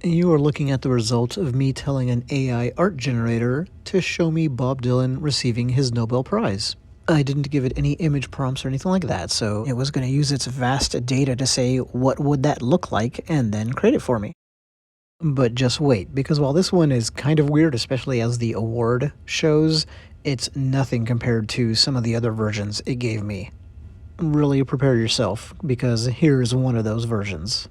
You are looking at the result of me telling an AI art generator to show me Bob Dylan receiving his Nobel Prize. I didn't give it any image prompts or anything like that, so it was going to use its vast data to say what would that look like and then create it for me. But just wait, because while this one is kind of weird, especially as the award shows, it's nothing compared to some of the other versions it gave me. Really prepare yourself, because here's one of those versions.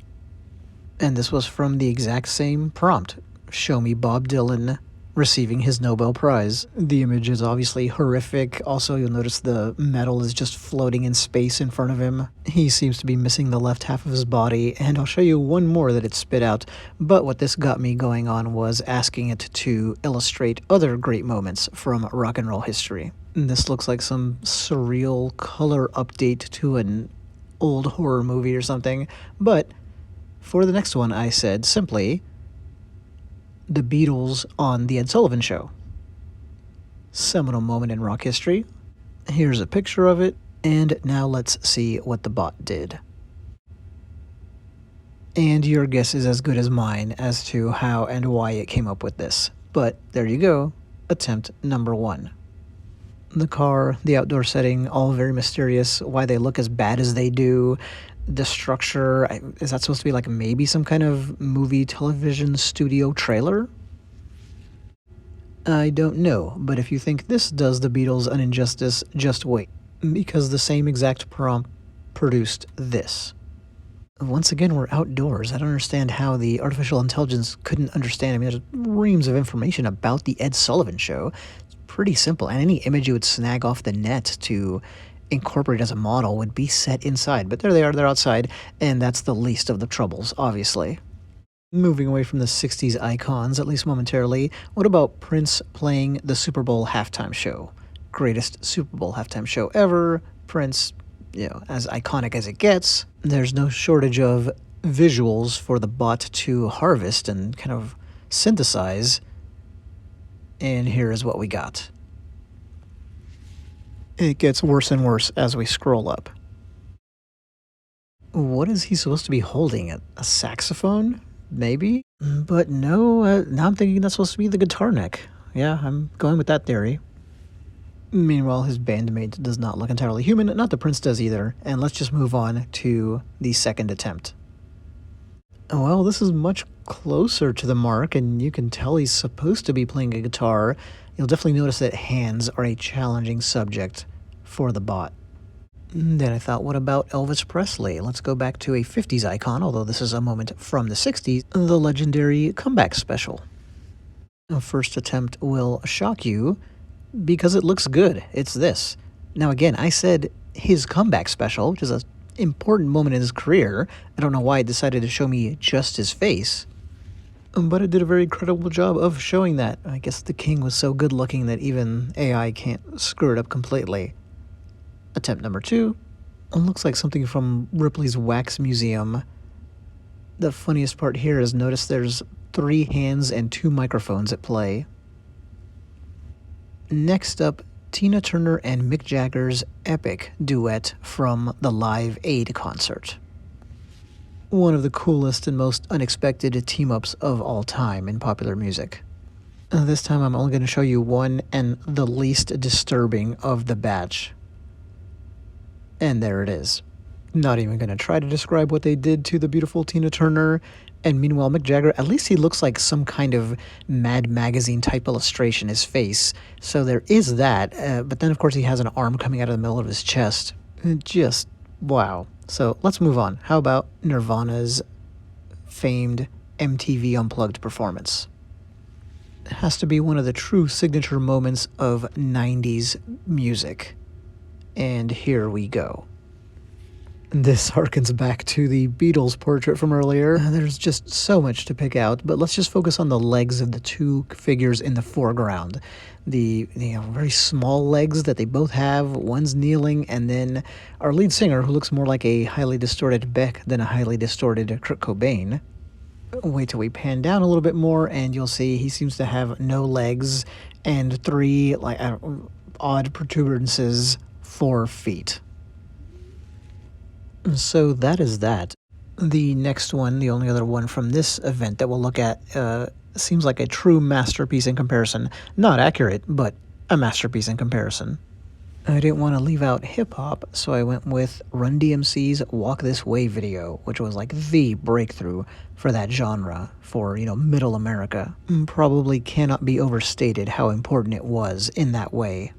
And this was from the exact same prompt. Show me Bob Dylan receiving his Nobel Prize. The image is obviously horrific. Also, you'll notice the metal is just floating in space in front of him. He seems to be missing the left half of his body, and I'll show you one more that it spit out. But what this got me going on was asking it to illustrate other great moments from rock and roll history. This looks like some surreal color update to an old horror movie or something, but for the next one, I said simply, the Beatles on The Ed Sullivan Show. Seminal moment in rock history. Here's a picture of it, and now let's see what the bot did. And your guess is as good as mine as to how and why it came up with this. But there you go, attempt number 1. The car, the outdoor setting, all very mysterious, why they look as bad as they do. The structure, is that supposed to be like maybe some kind of movie, television, studio trailer? I don't know, but if you think this does the Beatles an injustice, just wait, because the same exact prompt produced this. Once again, we're outdoors. I don't understand how the artificial intelligence couldn't understand. I mean, there's reams of information about the Ed Sullivan Show. It's pretty simple, and any image you would snag off the net to incorporate as a model would be set inside. But there they are, they're outside, and that's the least of the troubles, obviously. Moving away from the 60s icons, at least momentarily, what about Prince playing the Super Bowl halftime show? Greatest Super Bowl halftime show ever. Prince, as iconic as it gets. There's no shortage of visuals for the bot to harvest and kind of synthesize. And here is what we got. It gets worse and worse as we scroll up. What is he supposed to be holding? A saxophone? Maybe? But no, now I'm thinking that's supposed to be the guitar neck. Yeah, I'm going with that theory. Meanwhile, his bandmate does not look entirely human, not the Prince does either, and let's just move on to the second attempt. Well, this is much closer to the mark, and you can tell he's supposed to be playing a guitar. You'll definitely notice that hands are a challenging subject for the bot. Then I thought, what about Elvis Presley? Let's go back to a 50s icon, although this is a moment from the 60s, the legendary comeback special. A first attempt will shock you because it looks good. It's this. Now again, I said his comeback special, which is an important moment in his career. I don't know why it decided to show me just his face, but it did a very credible job of showing that. I guess the king was so good looking that even AI can't screw it up completely. Attempt number 2. Looks like something from Ripley's Wax Museum. The funniest part here is notice there's 3 hands and 2 microphones at play. Next up, Tina Turner and Mick Jagger's epic duet from the Live Aid concert. One of the coolest and most unexpected team-ups of all time in popular music. This time I'm only going to show you one and the least disturbing of the batch. And there it is. Not even going to try to describe what they did to the beautiful Tina Turner. And meanwhile, Mick Jagger, at least he looks like some kind of Mad Magazine type illustration, his face. So there is that. But then, of course, he has an arm coming out of the middle of his chest. Just, wow. So let's move on. How about Nirvana's famed MTV Unplugged performance? It has to be one of the true signature moments of 90s music. And here we go. This harkens back to the Beatles portrait from earlier. There's just so much to pick out, but let's just focus on the legs of the 2 figures in the foreground. The very small legs that they both have, one's kneeling, and then our lead singer, who looks more like a highly distorted Beck than a highly distorted Kurt Cobain. Wait till we pan down a little bit more, and you'll see he seems to have no legs and 3 odd protuberances 4 feet. So that is that. The next one, the only other one from this event that we'll look at, seems like a true masterpiece in comparison. Not accurate, but a masterpiece in comparison. I didn't want to leave out hip-hop, so I went with Run DMC's Walk This Way video, which was like the breakthrough for that genre, for, middle America. Probably cannot be overstated how important it was in that way.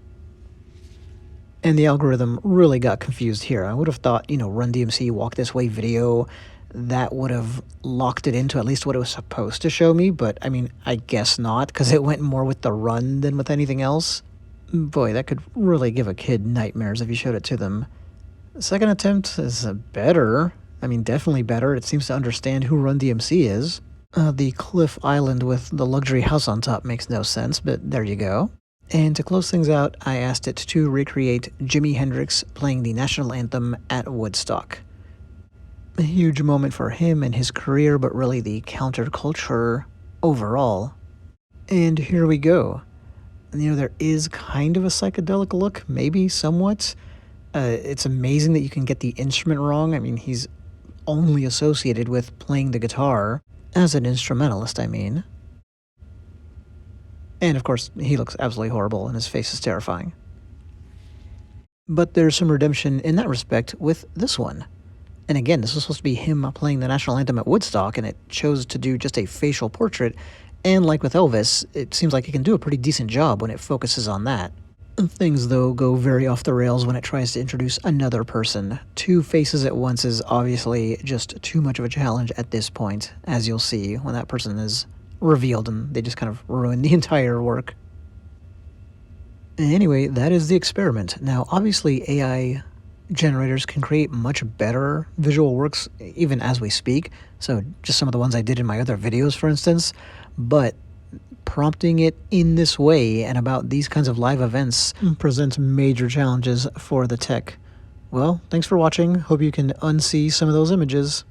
And the algorithm really got confused here. I would have thought, Run DMC Walk This Way video, that would have locked it into at least what it was supposed to show me, but I guess not, because it went more with the run than with anything else. Boy, that could really give a kid nightmares if you showed it to them. The second attempt is better. Definitely better. It seems to understand who Run DMC is. The cliff island with the luxury house on top makes no sense, but there you go. And to close things out, I asked it to recreate Jimi Hendrix playing the national anthem at Woodstock. A huge moment for him and his career, but really the counterculture overall. And here we go. There is kind of a psychedelic look, maybe somewhat. It's amazing that you can get the instrument wrong. He's only associated with playing the guitar, as an instrumentalist, And of course, he looks absolutely horrible and his face is terrifying. But there's some redemption in that respect with this one. And again, this was supposed to be him playing the national anthem at Woodstock, and it chose to do just a facial portrait. And like with Elvis, it seems like it can do a pretty decent job when it focuses on that. Things, though, go very off the rails when it tries to introduce another person. Two faces at once is obviously just too much of a challenge at this point, as you'll see when that person is revealed and they just kind of ruin the entire work. Anyway, that is the experiment. Now, obviously, AI generators can create much better visual works even as we speak, so just some of the ones I did in my other videos, for instance, but prompting it in this way and about these kinds of live events presents major challenges for the tech. Well, thanks for watching. Hope you can unsee some of those images.